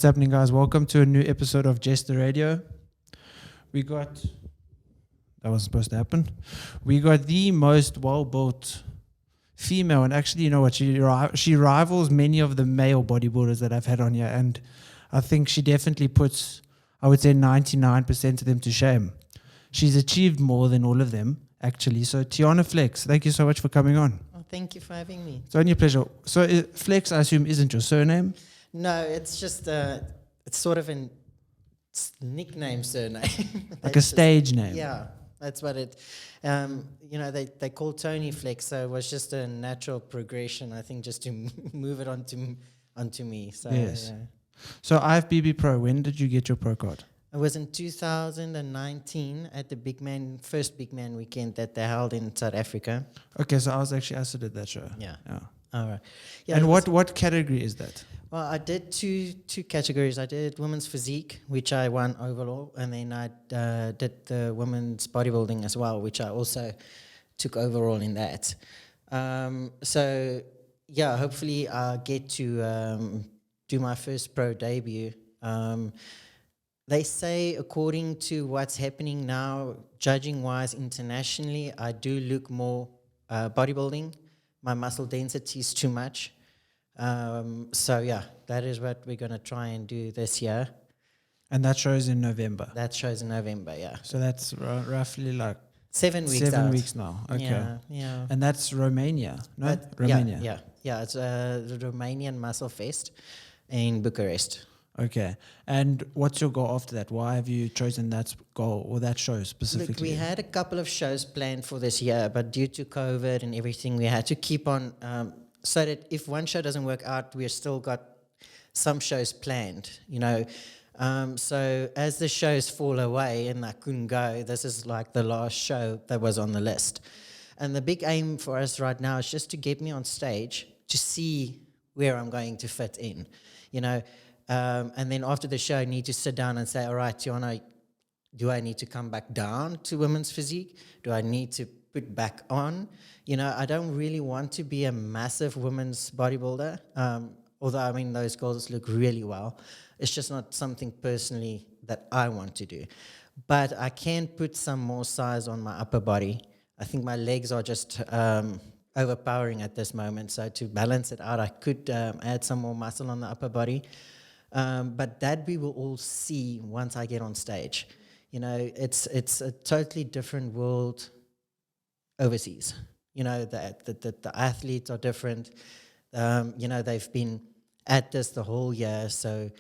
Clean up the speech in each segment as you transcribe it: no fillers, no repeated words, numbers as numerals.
What's happening, guys? Welcome to a new episode of Jester Radio. That wasn't supposed to happen. We got the most well-built female, and actually, you know what? She rivals many of the male bodybuilders that I've had on here, and I think she definitely puts, I would say, 99% of them to shame. She's achieved more than all of them, actually. So, Tiana Flex, thank you so much for coming on. Oh, thank you for having me. It's only a pleasure. So, Flex, I assume, isn't your surname? No, it's just it's sort of a nickname surname. Like a stage name? Yeah, that's what it. They call Tony Flex, so it was just a natural progression, I think, just to move it onto me. So, yes. Yeah. So IFBB Pro, when did you get your pro card? It was in 2019 at the first Big Man weekend that they held in South Africa. Okay, so I also did that show. Yeah. All right. Yeah. And what category is that? Well, I did two categories. I did women's physique, which I won overall, and then I did the women's bodybuilding as well, which I also took overall in that. So, yeah, hopefully I'll get to do my first pro debut. They say, according to what's happening now, judging-wise internationally, I do look more bodybuilding. My muscle density is too much. So, yeah, that is what we're going to try and do this year. And that shows in November? That shows in November, yeah. So that's roughly like 7 weeks 7 weeks now. Okay. Yeah. And that's Romania, no? Romania. Yeah, it's the Romanian Muscle Fest in Bucharest. Okay. And what's your goal after that? Why have you chosen that goal or that show specifically? Look, we had a couple of shows planned for this year, but due to COVID and everything, we had to keep on, so that if one show doesn't work out, we've still got some shows planned, you know. So as the shows fall away and I couldn't go, this is like the last show that was on the list. And the big aim for us right now is just to get me on stage to see where I'm going to fit in, you know. And then after the show, I need to sit down and say, all right, Tiana, do I need to come back down to women's physique? Do I need to put back on? You know, I don't really want to be a massive women's bodybuilder, although, I mean, those girls look really well. It's just not something personally that I want to do. But I can put some more size on my upper body. I think my legs are just overpowering at this moment. So to balance it out, I could add some more muscle on the upper body. But that we will all see once I get on stage. You know, it's a totally different world overseas. You know, the athletes are different. You know, they've been at this the whole year. So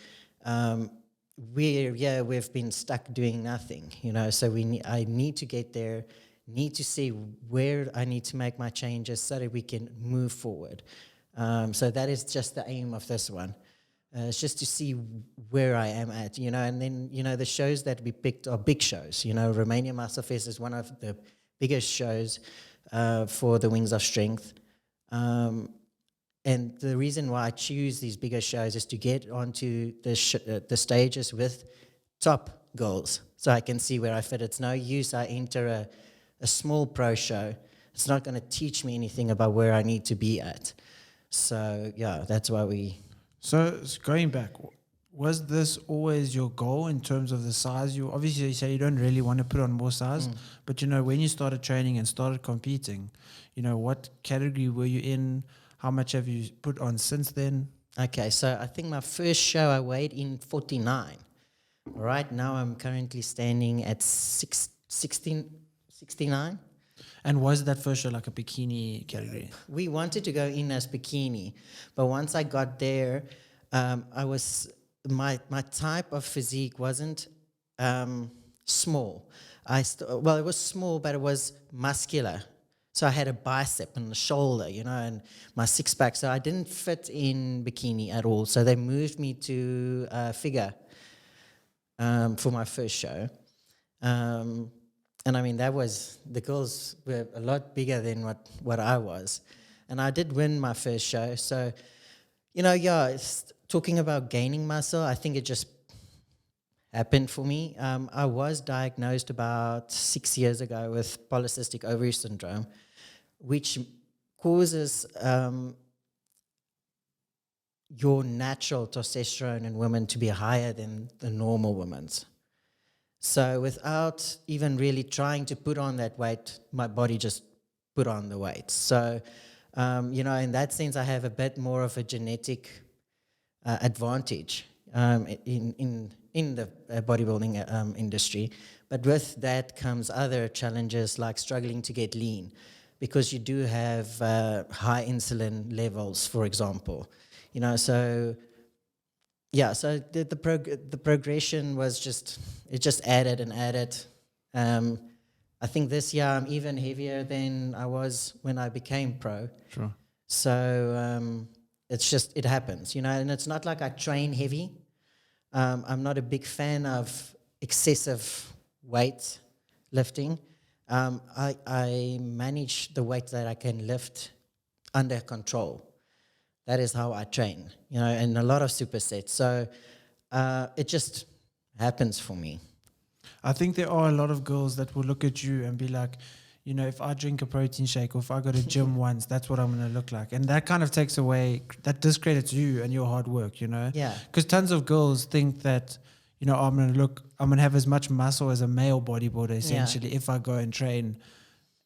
we've been stuck doing nothing. You know, so I need to get there, need to see where I need to make my changes so that we can move forward. So that is just the aim of this one. It's just to see where I am at, you know, and then, you know, the shows that we picked are big shows. You know, Romania Muscle Fest is one of the biggest shows for the Wings of Strength. And the reason why I choose these bigger shows is to get onto the stages with top girls so I can see where I fit. It's no use I enter a small pro show. It's not going to teach me anything about where I need to be at. So, yeah, that's why we... So going back, was this always your goal in terms of the size? You obviously say you don't really want to put on more size, but you know, when you started training and started competing, you know, what category were you in? How much have you put on since then? Okay, so I think my first show I weighed in 49. Right now I'm currently standing at 69. And was that first show like a bikini category? We wanted to go in as bikini, but once I got there, my type of physique wasn't small. It was small, but it was muscular. So I had a bicep and a shoulder, you know, and my six-pack. So I didn't fit in bikini at all. So they moved me to figure for my first show. And I mean, the girls were a lot bigger than what I was. And I did win my first show. So, you know, talking about gaining muscle, I think it just happened for me. I was diagnosed about 6 years ago with polycystic ovary syndrome, which causes your natural testosterone in women to be higher than the normal women's. So without even really trying to put on that weight, my body just put on the weight. So, in that sense, I have a bit more of a genetic advantage in the bodybuilding industry. But with that comes other challenges like struggling to get lean, because you do have high insulin levels, for example. So the progression was just added and added. I think this year I'm even heavier than I was when I became pro. Sure. So it happens, and it's not like I train heavy. I'm not a big fan of excessive weight lifting. I manage the weight that I can lift under control. That is how I train, and a lot of supersets. So it just happens for me. I think there are a lot of girls that will look at you and be like, if I drink a protein shake or if I go to gym once, that's what I'm going to look like. And that kind of takes away, that discredits you and your hard work, Yeah. Because tons of girls think that, I'm going to have as much muscle as a male bodybuilder, essentially, if I go and train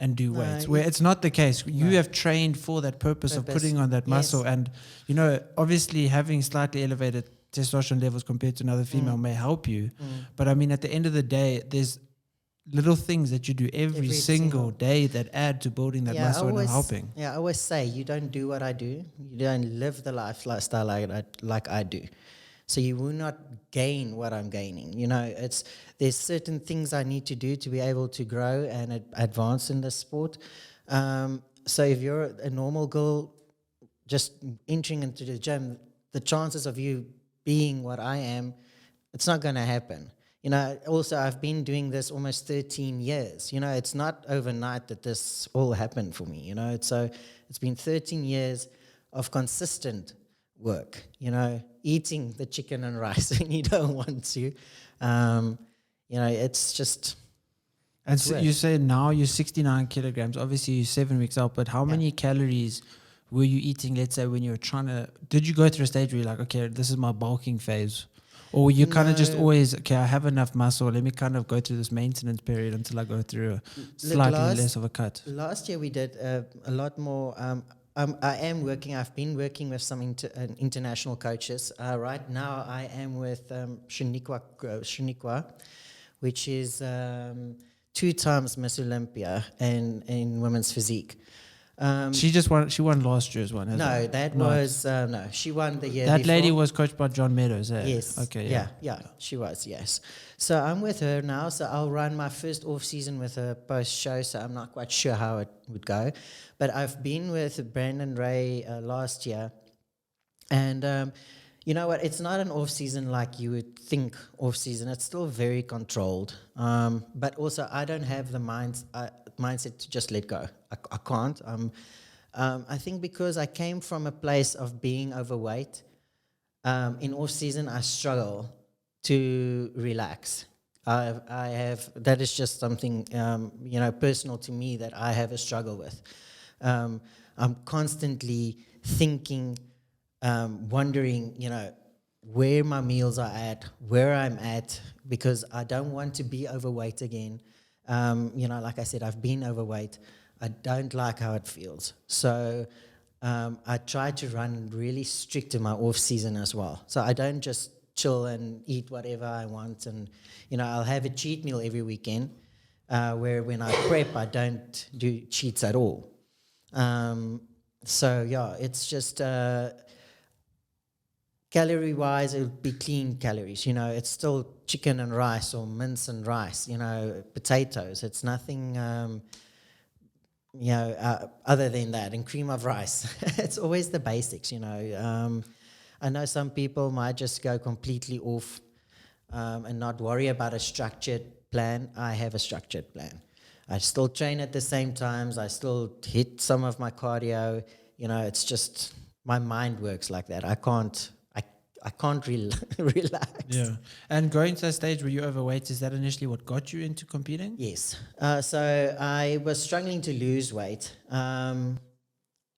and do weights, where it's not the case. You have trained for that purpose of putting on that muscle. And, obviously having slightly elevated testosterone levels compared to another female may help you. But I mean, at the end of the day, there's little things that you do every single day that add to building that muscle and helping. Yeah, I always say, you don't do what I do. You don't live the lifestyle like I do. So you will not gain what I'm gaining. There's certain things I need to do to be able to grow and advance in the sport. So if you're a normal girl just entering into the gym, the chances of you being what I am, it's not going to happen. Also, I've been doing this almost 13 years. It's not overnight that this all happened for me. So it's been 13 years of consistent work, eating the chicken and rice when you don't want to. It's just... And so you say now you're 69 kilograms. Obviously, you're 7 weeks out, but how many calories were you eating, let's say, when you were trying to... Did you go through a stage where you're like, okay, this is my bulking phase? Or you kind of just always, okay, I have enough muscle, let me kind of go through this maintenance period until I go through a slightly less of a cut? Last year we did a lot more... I've been working with some international coaches. Right now I am with Shaniqua, which is 2 times Miss Olympia in women's physique. She won last year's one, she won the year that before. lady was coached by John Meadows, eh? Yes. Okay, yeah, she was, yes. So I'm with her now, so I'll run my first off-season with her post-show, so I'm not quite sure how it would go. But I've been with Brandon Ray last year, and you know what, it's not an off-season like you would think off-season. It's still very controlled, but also I don't have the mindset to just let go. I can't. I think because I came from a place of being overweight, in off-season I struggle to relax. I have, that is just something, personal to me that I have a struggle with. I'm constantly thinking, wondering, where my meals are at, where I'm at, because I don't want to be overweight again. Like I said, I've been overweight. I don't like how it feels. So I try to run really strict in my off season as well. So I don't just chill and eat whatever I want. And, I'll have a cheat meal every weekend, where when I prep, I don't do cheats at all. It's just... calorie-wise, it would be clean calories. It's still chicken and rice or mince and rice, potatoes. It's nothing, other than that, and cream of rice. It's always the basics, I know some people might just go completely off and not worry about a structured plan. I have a structured plan. I still train at the same times. I still hit some of my cardio. It's just my mind works like that. I can't relax. Yeah. And going to that stage where you're overweight, is that initially what got you into competing? Yes. So I was struggling to lose weight.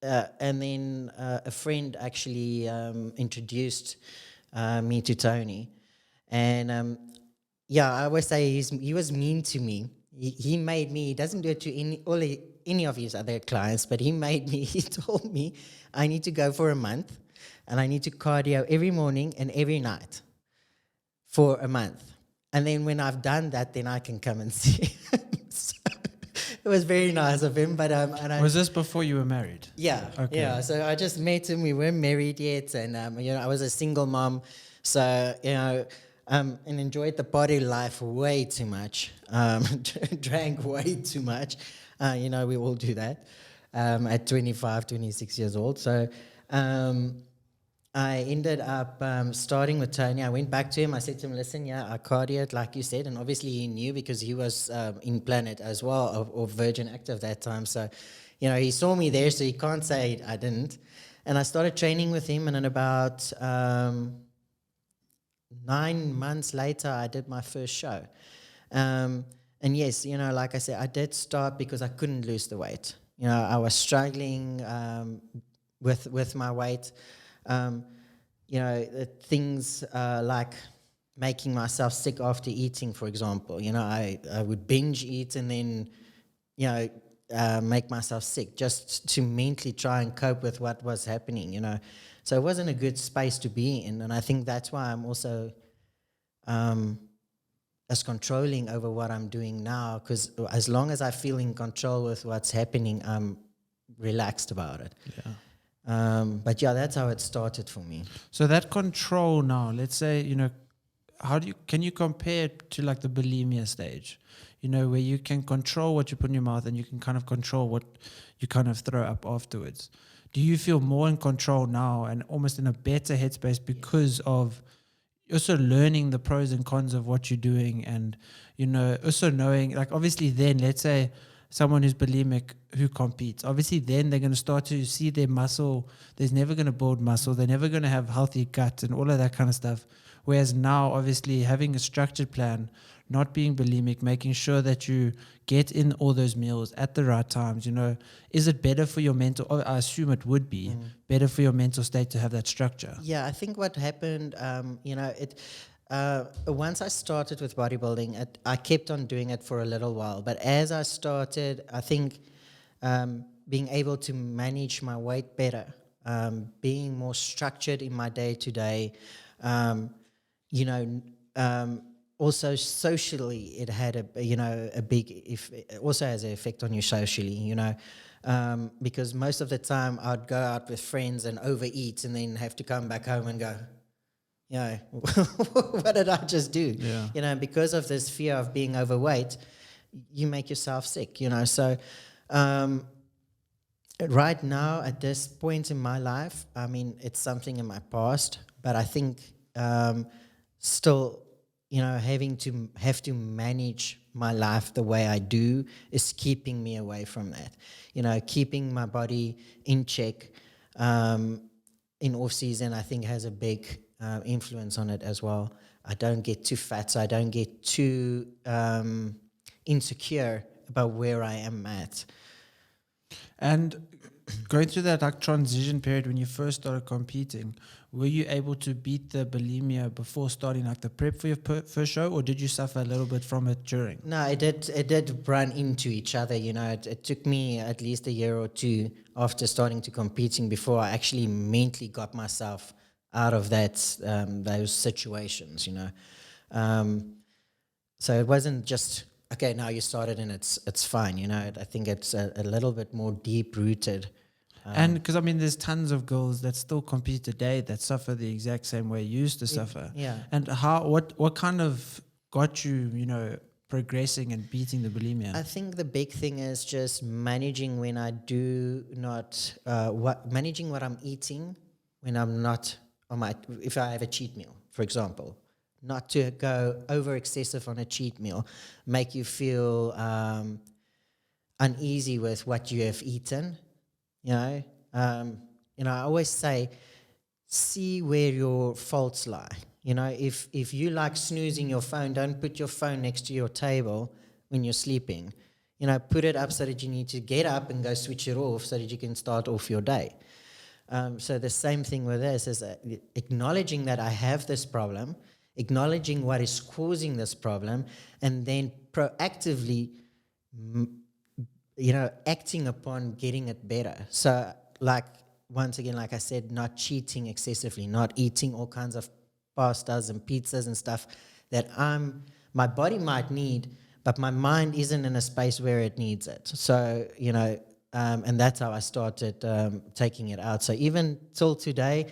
and then a friend actually introduced me to Tony. And yeah, I always say he was mean to me. He made me, he doesn't do it to any of his other clients, but he made me, he told me I need to go for a month and I need to cardio every morning and every night for a month. And then when I've done that, then I can come and see him. So it was very nice of him. But Was this before you were married? yeah, Okay. yeah. So I just met him. We weren't married yet, and I was a single mom, so and enjoyed the body life way too much. Drank way too much. We all do that at 25, 26 years old. So I ended up starting with Tony. I went back to him. I said to him, listen, yeah, I cardioed, like you said. And obviously he knew because he was in Planet as well, or Virgin Active that time. So, he saw me there, so he can't say I didn't. And I started training with him. And then about 9 months later, I did my first show. And yes, like I said, I did start because I couldn't lose the weight. I was struggling with my weight. Things like making myself sick after eating, for example. I would binge eat and then, make myself sick just to mentally try and cope with what was happening, So it wasn't a good space to be in. And I think that's why I'm also as controlling over what I'm doing now, because as long as I feel in control with what's happening, I'm relaxed about it. Yeah. But yeah, that's how it started for me. So that control now, let's say, can you compare it to like the bulimia stage, where you can control what you put in your mouth and you can kind of control what you kind of throw up afterwards? Do you feel more in control now and almost in a better headspace because of also learning the pros and cons of what you're doing and, also knowing, like obviously then, let's say, someone who's bulimic who competes, obviously then they're going to start to see their muscle. There's never going to build muscle. They're never going to have healthy gut and all of that kind of stuff. Whereas now, obviously, having a structured plan, not being bulimic, making sure that you get in all those meals at the right times, is it better for your mental? I assume it would be better for your mental state to have that structure. Yeah, I think what happened, once I started with bodybuilding, I kept on doing it for a little while. But as I started, I think being able to manage my weight better, being more structured in my day-to-day, also socially, it had a big, it also has an effect on you socially, because most of the time I'd go out with friends and overeat and then have to come back home and go, what did I just do? Yeah. Because of this fear of being overweight, you make yourself sick, So right now, at this point in my life, I mean, it's something in my past, but I think still, have to manage my life the way I do is keeping me away from that. Keeping my body in check in off-season, I think, has a big influence on it as well. I don't get too fat, so I don't get too insecure about where I am at. And going through that like transition period when you first started competing, were you able to beat the bulimia before starting like the prep for your first show, or did you suffer a little bit from it during? No, it did run into each other. It took me at least a year or two after starting to competing before I actually mentally got myself out of that those situations. So it wasn't just okay. Now you started and it's fine. I think it's a little bit more deep rooted. And because there's tons of girls that still compete today that suffer the exact same way you used to suffer. Yeah. And what kind of got you, progressing and beating the bulimia? I think the big thing is just managing when I do not managing what I'm eating when I'm not on if I have a cheat meal, for example. Not to go over excessive on a cheat meal, make you feel uneasy with what you have eaten. I always say, see where your faults lie. If you like snoozing your phone, don't put your phone next to your table when you're sleeping. Put it up so that you need to get up and go switch it off so that you can start off your day. So the same thing with this is acknowledging that I have this problem, acknowledging what is causing this problem, and then proactively, acting upon getting it better. So once again, like I said, not cheating excessively, not eating all kinds of pastas and pizzas and stuff that my body might need, but my mind isn't in a space where it needs it. So, and that's how I started taking it out. So even till today,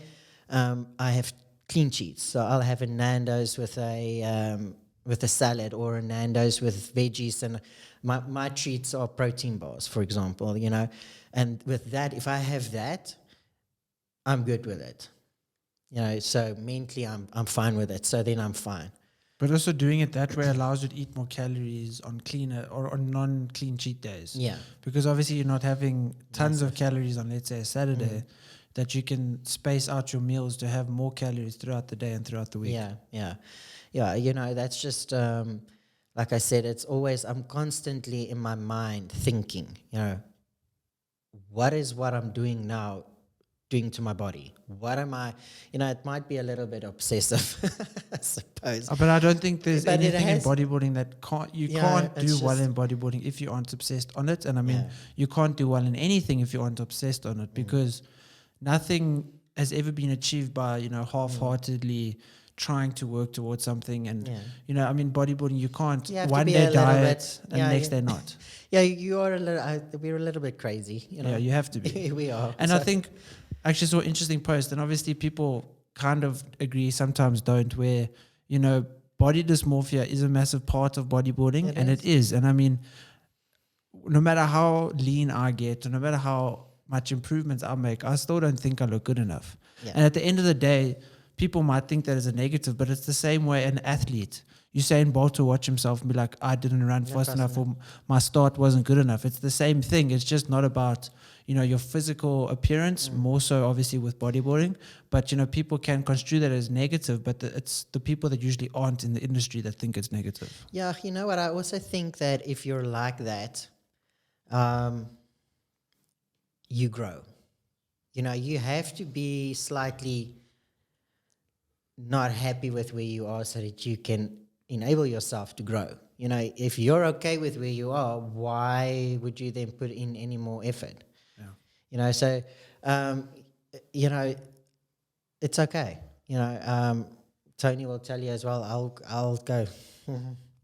I have clean cheats. So I'll have a Nando's with a salad, or a Nando's with veggies, and my treats are protein bars, for example. And with that, if I have that, I'm good with it. So mentally, I'm fine with it. So then I'm fine. But also doing it that way allows you to eat more calories on cleaner or on non-clean cheat days. Yeah. Because obviously you're not having tons of calories on, let's say, a Saturday, that you can space out your meals to have more calories throughout the day and throughout the week. Yeah. That's just, like I said, it's always, I'm constantly in my mind thinking, what is what I'm doing now doing to my body? What am I, it might be a little bit obsessive, I suppose. But I don't think there's But anything in bodybuilding that can't do well in bodybuilding if you aren't obsessed on it. And I mean, you can't do well in anything if you aren't obsessed on it, because nothing has ever been achieved by, half-heartedly trying to work towards something. And, bodybuilding, you can't one day diet and the next day not. Yeah, you are we're a little bit crazy. Yeah, you have to be. We are. And I think, actually saw an interesting post, and obviously people kind of agree, sometimes don't, where, body dysmorphia is a massive part of bodybuilding, it is. And I mean, no matter how lean I get, or no matter how much improvements I make, I still don't think I look good enough. Yeah. And at the end of the day, people might think that is a negative, but it's the same way an athlete. Usain Bolt will watch himself and be like, I didn't run fast enough, or my start wasn't good enough. It's the same thing. It's just not about, your physical appearance, more so obviously with bodybuilding. But, people can construe that as negative, but it's the people that usually aren't in the industry that think it's negative. Yeah, you know what? I also think that if you're like that, you grow. You have to be slightly not happy with where you are so that you can enable yourself to grow. If you're okay with where you are, why would you then put in any more effort? Yeah. So, it's okay. Tony will tell you as well, I'll go,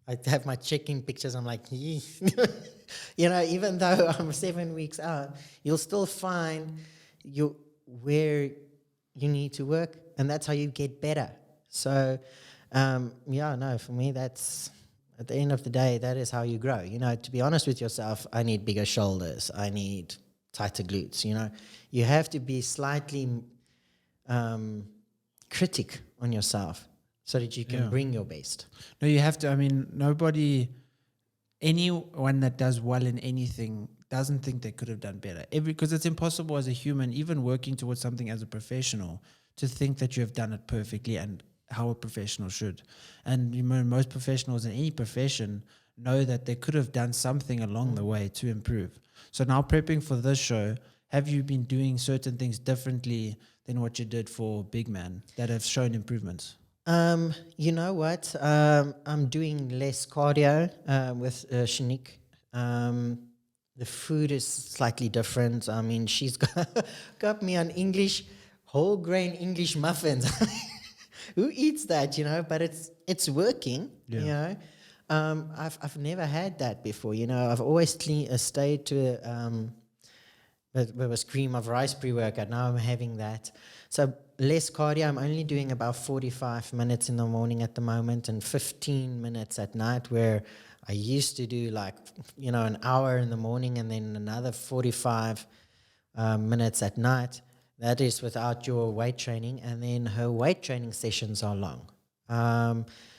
I have my check-in pictures. I'm like, even though I'm 7 weeks out, you'll still find where you need to work, and that's how you get better. So, for me, that's, at the end of the day, that is how you grow. To be honest with yourself, I need bigger shoulders. I need tighter glutes. You have to be slightly critic on yourself so that you can bring your best. No, you have to. I mean, anyone that does well in anything doesn't think they could have done better. Because it's impossible as a human, even working towards something as a professional, to think that you have done it perfectly and how a professional should. And most professionals in any profession know that they could have done something along the way to improve. So now, prepping for this show, have you been doing certain things differently than what you did for Big Man that have shown improvements? You know what? I'm doing less cardio with Shanique. The food is slightly different. I mean, she's got me on whole grain English muffins. Who eats that, But it's working, I've never had that before, I've always stayed to it was cream of rice pre-workout. Now I'm having that. So less cardio. I'm only doing about 45 minutes in the morning at the moment and 15 minutes at night, where I used to do an hour in the morning and then another 45 minutes at night. That is without your weight training. And then her weight training sessions are long.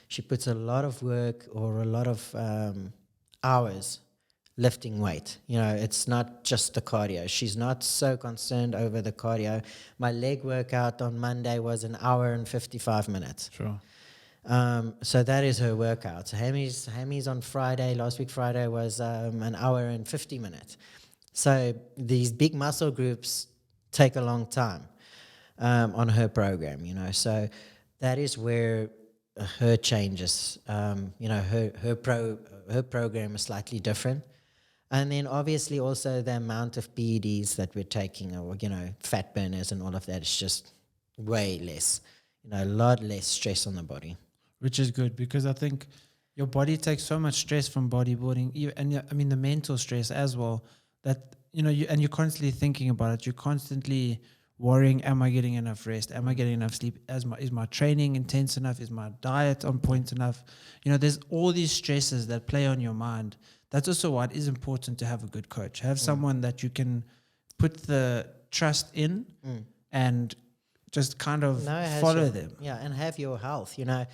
She puts a lot of work or a lot of hours lifting weight. It's not just the cardio. She's not so concerned over the cardio. My leg workout on Monday was an hour and 55 minutes. Sure. So that is her workout. So Hammy's on Friday. Last week Friday was an hour and 50 minutes. So these big muscle groups take a long time on her program, you know. So that is where her changes. You know, her program is slightly different. And then obviously also the amount of PEDs that we're taking, or, you know, fat burners and all of that is just way less. You know, a lot less stress on the body. Which is good, because I think your body takes so much stress from bodybuilding, and I mean the mental stress as well, that, you know, you're constantly thinking about it. You're constantly worrying, am I getting enough rest? Am I getting enough sleep? Is my training intense enough? Is my diet on point enough? You know, there's all these stresses that play on your mind. That's also why it is important to have a good coach. Have someone that you can put the trust in and just kind of follow them. Yeah, and have your health, you know,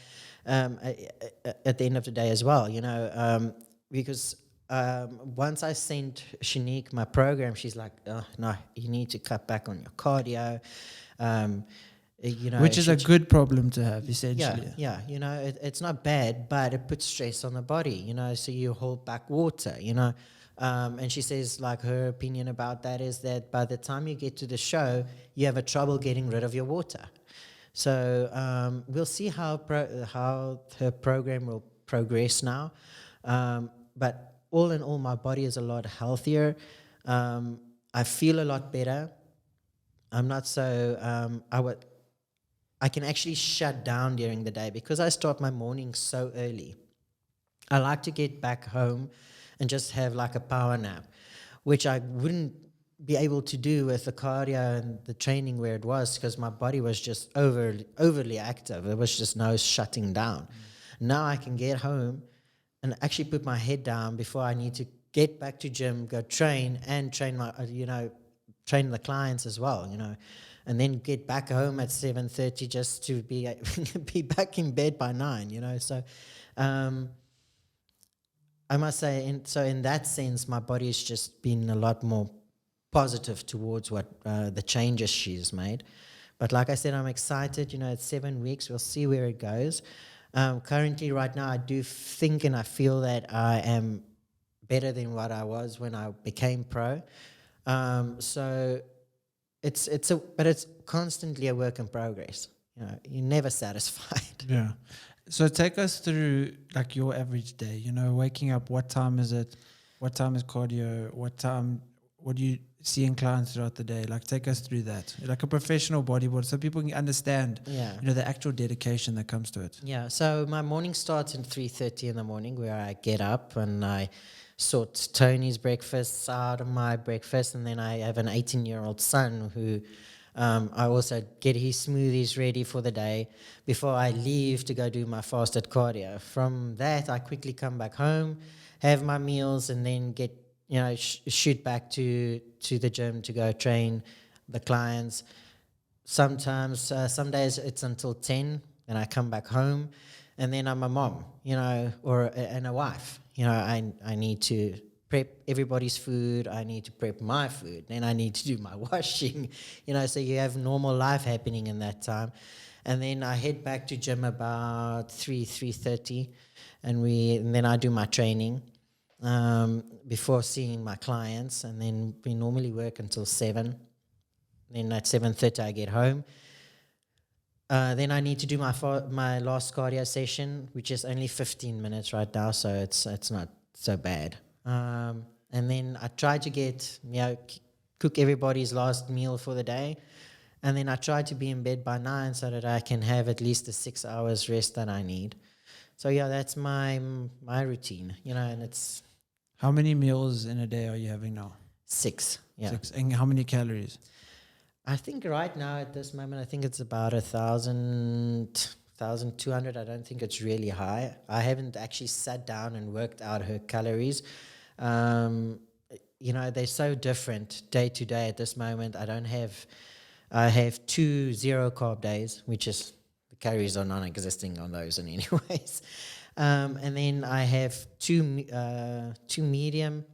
at the end of the day as well, you know, because once I sent Shanique my program, she's like, oh, no, you need to cut back on your cardio. You know, which is a good problem to have, essentially. Yeah, you know, it's not bad, but it puts stress on the body, you know, so you hold back water, you know. And she says, like, her opinion about that is that by the time you get to the show, you have a trouble getting rid of your water. So we'll see how her program will progress now. But all in all, my body is a lot healthier. I feel a lot better. I'm not so I can actually shut down during the day because I start my mornings so early. I like to get back home and just have like a power nap, which I wouldn't be able to do with the cardio and the training where it was, because my body was just overly active. There was just no shutting down. Now I can get home and actually put my head down before I need to get back to gym, go train, and train my, train the clients as well, you know, and then get back home at 7:30 just to be back in bed by 9, you know. So I must say, in that sense, my body has just been a lot more positive towards what the changes she's made. But like I said, I'm excited. You know, it's 7 weeks. We'll see where it goes. Currently, right now, I do think and I feel that I am better than what I was when I became pro. So but it's constantly a work in progress. You know, you're never satisfied. Yeah. So take us through like your average day, you know, waking up, what time is it? What time is cardio? What do you see in clients throughout the day? Like, take us through that, like a professional bodybuilder, so people can understand, you know, the actual dedication that comes to it. Yeah. So my morning starts at 3:30 in the morning, where I get up and I sort Tony's breakfast out of my breakfast, and then I have an 18-year-old son who I also get his smoothies ready for the day before I leave to go do my fasted cardio. From that, I quickly come back home, have my meals, and then get, you know, shoot back to the gym to go train the clients. Sometimes, some days it's until 10, and I come back home, and then I'm a mom, you know, and a wife. You know, I need to prep everybody's food. I need to prep my food. Then I need to do my washing, you know, so you have normal life happening in that time. And then I head back to gym about 3:30, and then I do my training before seeing my clients, and then we normally work until 7. Then at 7:30 I get home. Then I need to do my last cardio session, which is only 15 minutes right now, so it's not so bad. And then I try to get, you know, cook everybody's last meal for the day, and then I try to be in bed by 9 so that I can have at least the 6 hours rest that I need. So yeah, that's my routine, you know, and it's... How many meals in a day are you having now? 6, yeah. 6. And how many calories? I think right now at this moment, I think it's about 1,200. I don't think it's really high. I haven't actually sat down and worked out her calories. You know, they're so different day to day at this moment. I have 2 0-carb days, which is, the calories are non-existing on those in any ways. And then I have two medium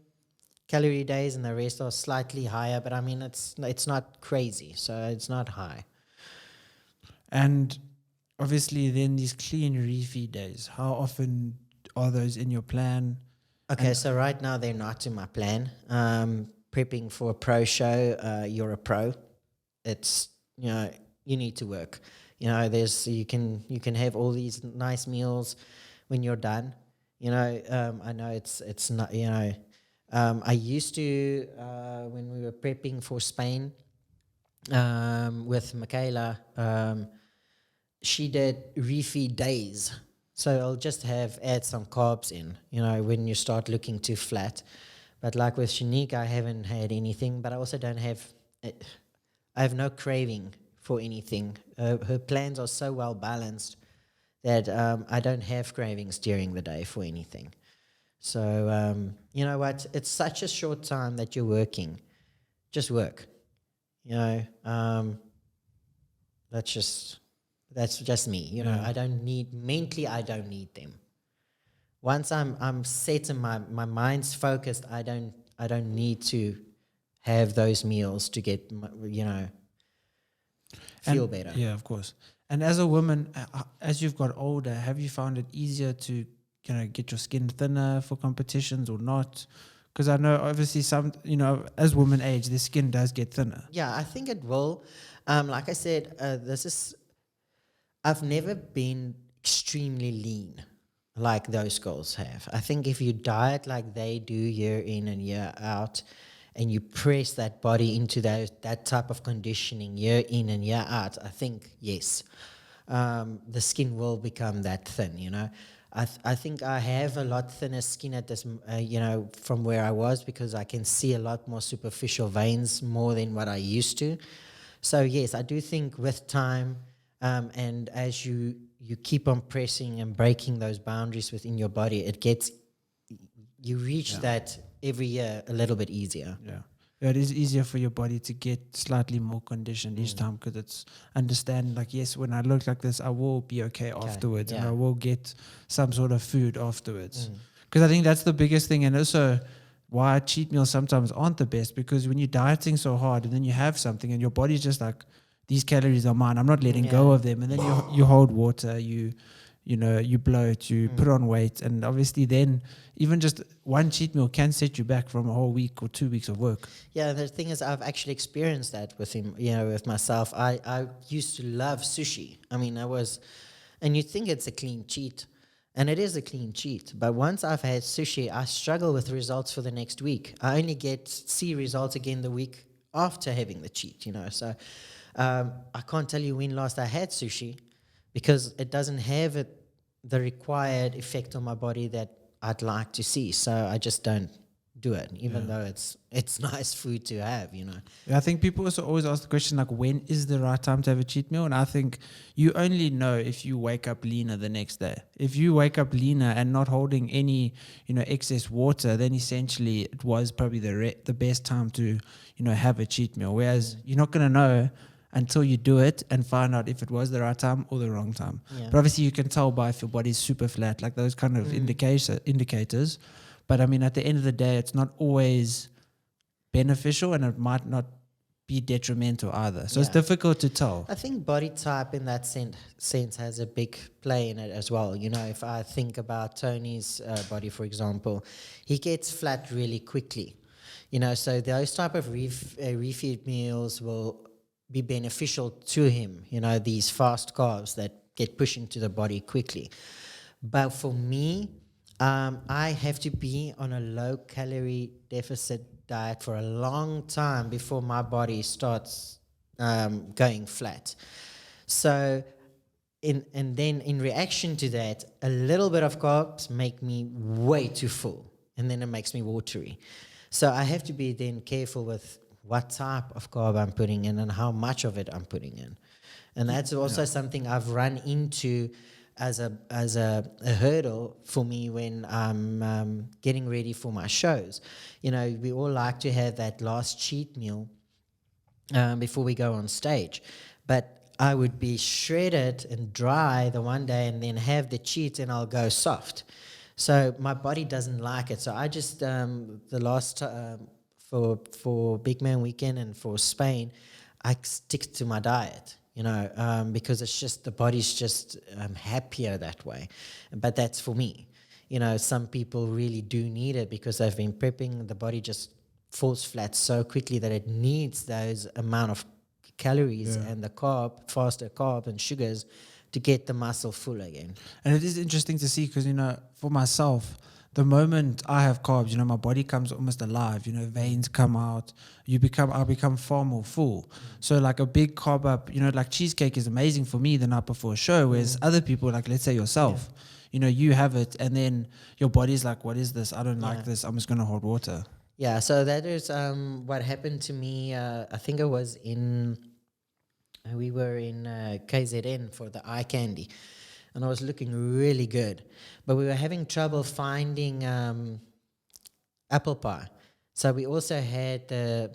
calorie days, and the rest are slightly higher, but I mean, it's not crazy, so it's not high. And obviously then these clean refeed days, how often are those in your plan? Okay, so right now they're not in my plan. Prepping for a pro show, you're a pro. It's, you need to work. You can have all these nice meals when you're done. I know it's not. I used to when we were prepping for Spain with Michaela. She did refeed days. So I'll just add some carbs in, when you start looking too flat. But like with Shanique, I haven't had anything, but I also don't have, I have no craving for anything. Her plans are so well balanced that I don't have cravings during the day for anything. So, you know what? It's such a short time that you're working. Just work. That's just me. I don't need, mentally, I don't need them. Once I'm set and my mind's focused, I don't need to have those meals to get, feel better. Yeah, of course. And as a woman, as you've got older, have you found it easier to, get your skin thinner for competitions or not? Because I know obviously some, as women age, their skin does get thinner. Yeah, I think it will. Like I said, I've never been extremely lean like those girls have. I think if you diet like they do year in and year out, and you press that body into that type of conditioning year in and year out, I think, yes, the skin will become that thin, I think I have a lot thinner skin at this, from where I was, because I can see a lot more superficial veins more than what I used to. So, yes, I do think with time, and as you keep on pressing and breaking those boundaries within your body, you reach that every year a little bit easier. Yeah. It is easier for your body to get slightly more conditioned each time, because it's understanding, like, yes, when I look like this, I will be okay afterwards, and I will get some sort of food afterwards. Because I think that's the biggest thing, and also why cheat meals sometimes aren't the best, because when you're dieting so hard and then you have something and your body's just like, these calories are mine, I'm not letting go of them, and then you hold water, you bloat, you put on weight, and obviously then even just one cheat meal can set you back from a whole week or 2 weeks of work. Yeah, the thing is, I've actually experienced that with him, with myself. I used to love sushi. I mean, and you think it's a clean cheat, and it is a clean cheat, but once I've had sushi, I struggle with results for the next week. I only see results again the week after having the cheat, so I can't tell you when last I had sushi, because it doesn't have the required effect on my body that I'd like to see. So I just don't do it, even though it's nice food to have, Yeah, I think people also always ask the question, like, when is the right time to have a cheat meal? And I think you only know if you wake up leaner the next day. If you wake up leaner and not holding any, excess water, then essentially it was probably the best time to, have a cheat meal. Whereas you're not going to know until you do it and find out if it was the right time or the wrong time. Yeah. But obviously you can tell by if your body's super flat, like those kind of indicators. But I mean, at the end of the day, it's not always beneficial, and it might not be detrimental either. So it's difficult to tell. I think body type in that sense has a big play in it as well. If I think about Tony's body, for example, he gets flat really quickly. So those type of refeed meals will be beneficial to him, these fast carbs that get pushed into the body quickly. But for me, I have to be on a low-calorie deficit diet for a long time before my body starts going flat. So, and then in reaction to that, a little bit of carbs make me way too full, and then it makes me watery. So I have to be then careful with what type of carb I'm putting in and how much of it I'm putting in. And that's also something I've run into as a hurdle for me when I'm getting ready for my shows. We all like to have that last cheat meal before we go on stage. But I would be shredded and dry the one day and then have the cheat and I'll go soft. So my body doesn't like it. So I just, the last for Big Man Weekend and for Spain, I stick to my diet. because it's just the body's just happier that way. But that's for me. Some people really do need it because they've been prepping. The body just falls flat so quickly that it needs those amount of calories and the faster carbs and sugars to get the muscle full again. And it is interesting to see because, for myself, the moment I have carbs, my body comes almost alive, veins come out, I become far more full. So like a big carb up, like cheesecake is amazing for me the night before a show, whereas other people, like let's say yourself, you have it and then your body's like, what is this? I don't like this. I'm just going to hold water. Yeah. So that is what happened to me. I think it was we were in KZN for the eye candy. And I was looking really good. But we were having trouble finding apple pie. So we also had a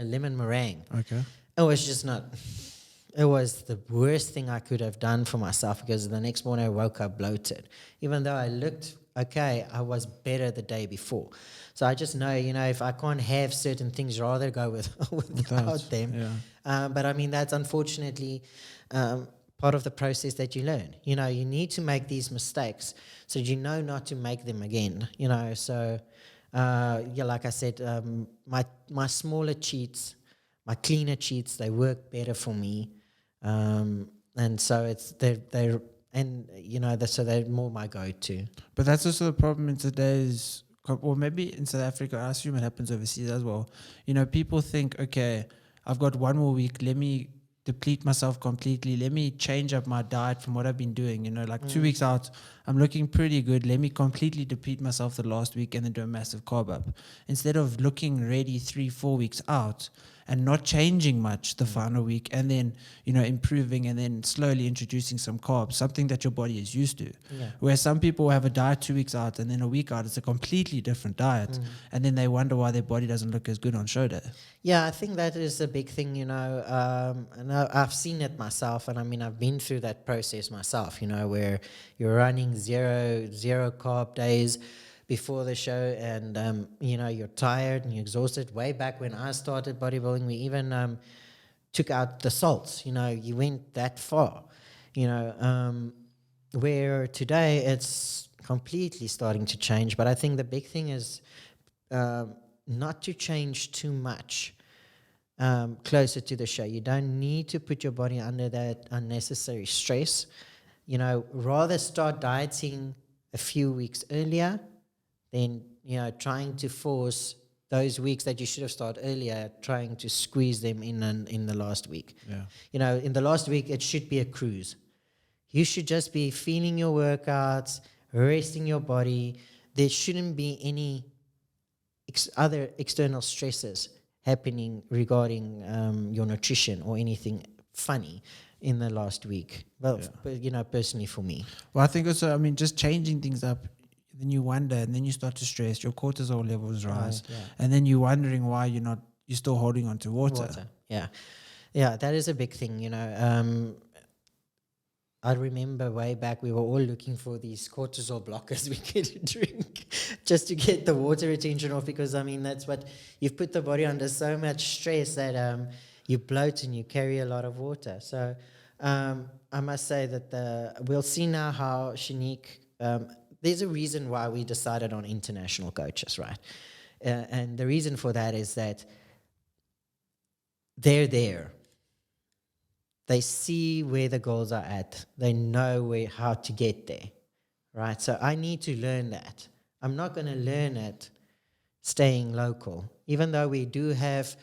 lemon meringue. Okay. It was just not... It was the worst thing I could have done for myself because the next morning I woke up bloated. Even though I looked okay, I was better the day before. So I just know, if I can't have certain things, rather go without them. Yeah. But I mean, that's unfortunately... part of the process that you learn. You need to make these mistakes so you know not to make them again. So like I said, my smaller cheats, my cleaner cheats, they work better for me, and so so they're more my go-to. But that's also the problem in today's, or maybe in South Africa. I assume it happens overseas as well. People think, okay, I've got one more week. Let me deplete myself completely. Let me change up my diet from what I've been doing. 2 weeks out, I'm looking pretty good. Let me completely deplete myself the last week and then do a massive carb up. Instead of looking ready 3-4 weeks out and not changing much the final week and then, improving and then slowly introducing some carbs, something that your body is used to. Yeah. Where some people have a diet 2 weeks out and then a week out, it's a completely different diet. And then they wonder why their body doesn't look as good on show day. Yeah, I think that is a big thing, and I've seen it myself, and I mean, I've been through that process myself, where you're running zero carb days before the show, and you're tired and you're exhausted. Way back when I started bodybuilding, we even took out the salts. You went that far. Where today it's completely starting to change. But I think the big thing is not to change too much closer to the show. You don't need to put your body under that unnecessary stress. Rather start dieting a few weeks earlier than, trying to force those weeks that you should have started earlier, trying to squeeze them in the last week. Yeah. In the last week, it should be a cruise. You should just be feeling your workouts, resting your body. There shouldn't be any other external stresses happening regarding your nutrition or anything funny in the last week. Well, personally for me. Well, I think also, just changing things up, then you wonder, and then you start to stress, your cortisol levels rise, and then you're wondering why you're still holding on to water. Yeah, that is a big thing, I remember way back we were all looking for these cortisol blockers we could drink just to get the water retention off, because that's what you've put the body under so much stress that you bloat and you carry a lot of water. So I must say that we'll see now how Shanique, there's a reason why we decided on international coaches, right? And the reason for that is that they're there. They see where the goals are at. They know how to get there, right? So I need to learn that. I'm not going to learn it staying local, even though we do have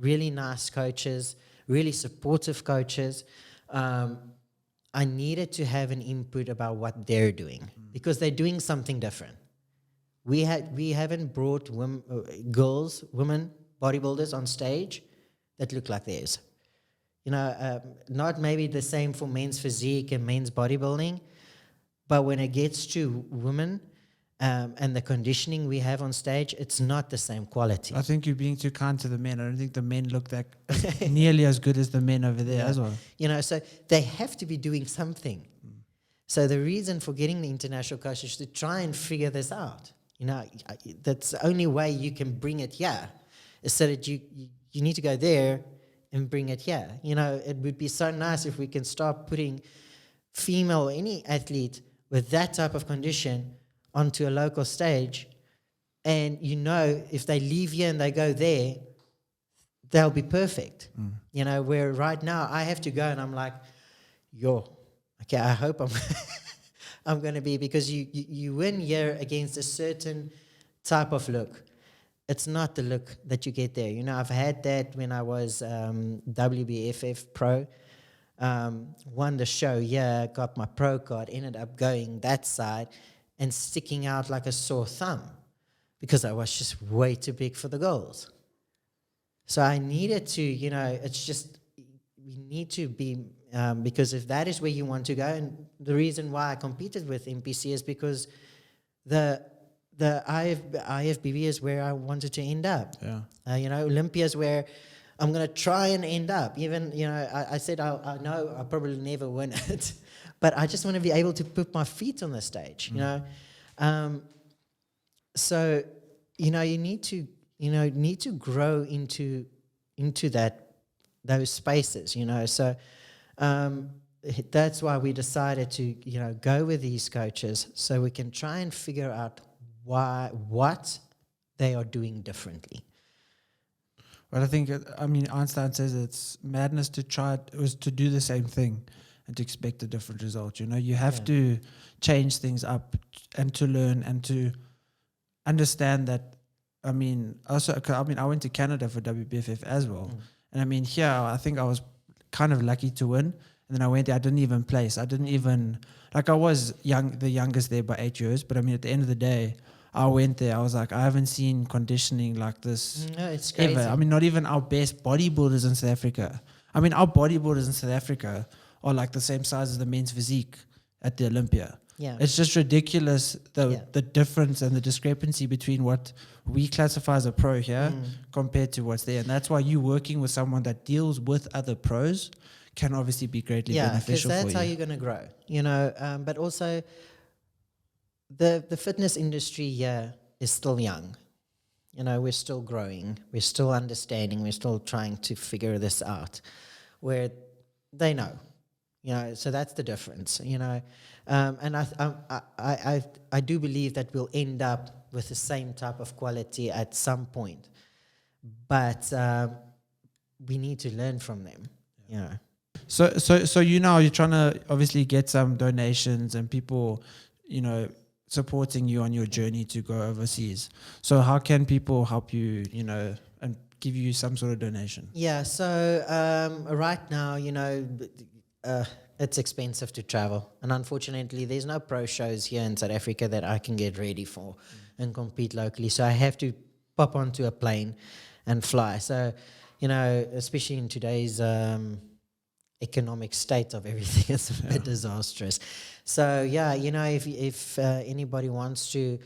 really nice coaches, really supportive coaches. I needed to have an input about what they're doing because they're doing something different. We haven't brought women bodybuilders on stage that look like theirs. Not maybe the same for men's physique and men's bodybuilding, but when it gets to women and the conditioning we have on stage, it's not the same quality. I think you're being too kind to the men. I don't think the men look that nearly as good as the men over there as well. So they have to be doing something. So the reason for getting the international coach is to try and figure this out. That's the only way you can bring it here, is so that you need to go there, and bring it here. You know, it would be so nice if we can start putting female or any athlete with that type of condition onto a local stage. And, you know, if they leave here and they go there, they'll be perfect. You know, where right now I have to go and I'm like, okay, I hope I'm I'm going to be, because you win here against a certain type of look. It's not the look that you get there. You know, I've had that when I was WBFF pro. Won the show, got my pro card, ended up going that side and sticking out like a sore thumb because I was just way too big for the goals. So I needed to, you know, it's just, we need to be, because if that is where you want to go, and the reason why I competed with NPC is because the IFBB is where I wanted to end up. You know, Olympia is where I'm going to try and end up. Even, you know, I said I know I'll probably never win it, but I just want to be able to put my feet on the stage, you know. So, you know, you need to grow into those spaces, you know. So that's why we decided to, you know, go with these coaches so we can try and figure out what they are doing differently. But I think, I mean, Einstein says it's madness to to do the same thing and to expect a different result. You know, you have to change things up and to learn and to understand that. I mean, I went to Canada for WBFF as well. And I mean, here, I think I was kind of lucky to win. And then I went there, I didn't even place. I was the youngest there by 8 years. But I mean, at the end of the day, I went there, I was like, I haven't seen conditioning like this it's crazy. ever. I mean, not even our best bodybuilders in South Africa. I mean, our bodybuilders in South Africa are like the same size as the men's physique at the Olympia. Yeah. It's just ridiculous, the difference and the discrepancy between what we classify as a pro here compared to what's there. And that's why you working with someone that deals with other pros can obviously be greatly beneficial for you. Yeah, because that's how you're going to grow, you know. But also, the fitness industry here is still young. You know, we're still growing. We're still understanding. We're still trying to figure this out, where they know. You know, so that's the difference, you know. And I do believe that we'll end up with the same type of quality at some point. But we need to learn from them, you know. So you know, you're trying to obviously get some donations and people, you know, supporting you on your journey to go overseas. So how can people help you, you know, and give you some sort of donation? Yeah, so right now, you know, it's expensive to travel. And unfortunately, there's no pro shows here in South Africa that I can get ready for and compete locally. So I have to pop onto a plane and fly. So, you know, especially in today's economic state of everything, it's a bit disastrous. So, yeah, you know, if anybody wants to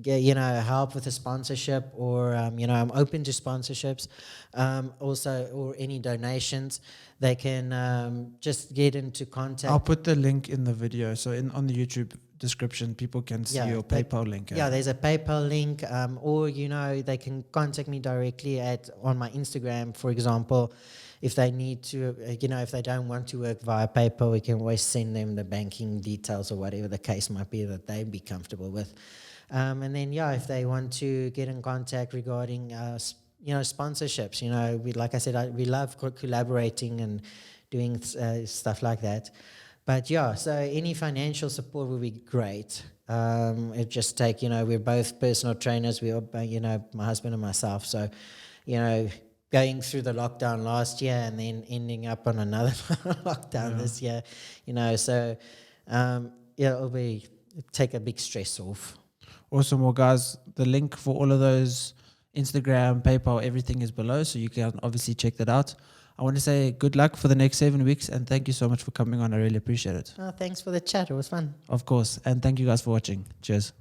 get, you know, help with a sponsorship or, you know, I'm open to sponsorships also, or any donations, they can just get into contact. I'll put the link in the video. So on the YouTube description, people can see your PayPal link. Yeah, there's a PayPal link, or, you know, they can contact me directly on my Instagram, for example. If they need to, you know, if they don't want to work via PayPal, we can always send them the banking details or whatever the case might be that they'd be comfortable with. And then, yeah, if they want to get in contact regarding, you know, sponsorships, you know, like I said, we love collaborating and doing stuff like that. But, yeah, so any financial support would be great. It just take, you know, we're both personal trainers. We are, you know, my husband and myself. So, you know, going through the lockdown last year and then ending up on another lockdown this year, you know, so, it'll take a big stress off. Awesome. Well, guys, the link for all of those, Instagram, PayPal, everything is below, so you can obviously check that out. I want to say good luck for the next 7 weeks, and thank you so much for coming on. I really appreciate it. Thanks for the chat. It was fun. Of course. And thank you guys for watching. Cheers.